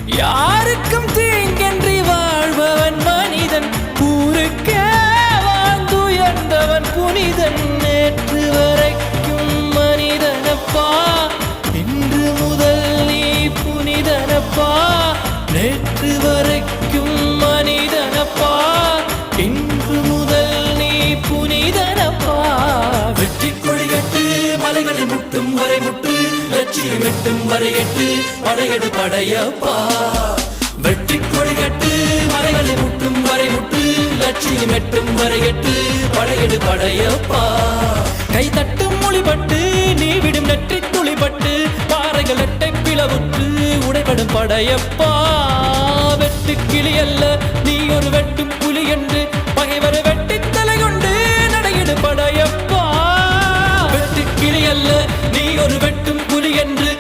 யாருக்கும் தீங்கன்றி வாழ்பவன் மனிதன், ஊருக்கே வாழ்ந்துயர்ந்தவன் புனிதன். நேற்று வரைக்கும் மனிதனப்பா, இன்று முதல் நீ புனிதனப்பா. நேற்று வரைக்கும் மனிதனப்பா, இன்று முதல் நீ புனிதனப்பா. வெற்றி கொடிகட்டு மலைகளை முட்டும் வரை முட்டு, லட்சியம் எட்டும் வரை எட்டு, படையெடு படையப்பா. வெற்றி கொடிகட்டு மலைகளை முட்டும் வரை முட்டு, லட்சியம் எட்டும் வரை எட்டு, படையெடு படையப்பா. கை தட்டும் மொழிபட்டு நீ விடும் நெற்றி துளிபட்டு, பாறைகள் எட்டை பிளவுற்று உடைபடும் படையப்பா. வெட்டு கிளி அல்ல நீ ஒரு வெட்டும் புலி என்று, பகைவரை வெட்டி தலை கொண்டு நடையிடு படையப்பா. வெட்டு கிளி அல்ல நீ ஒரு வெட்டும் புலி என்று,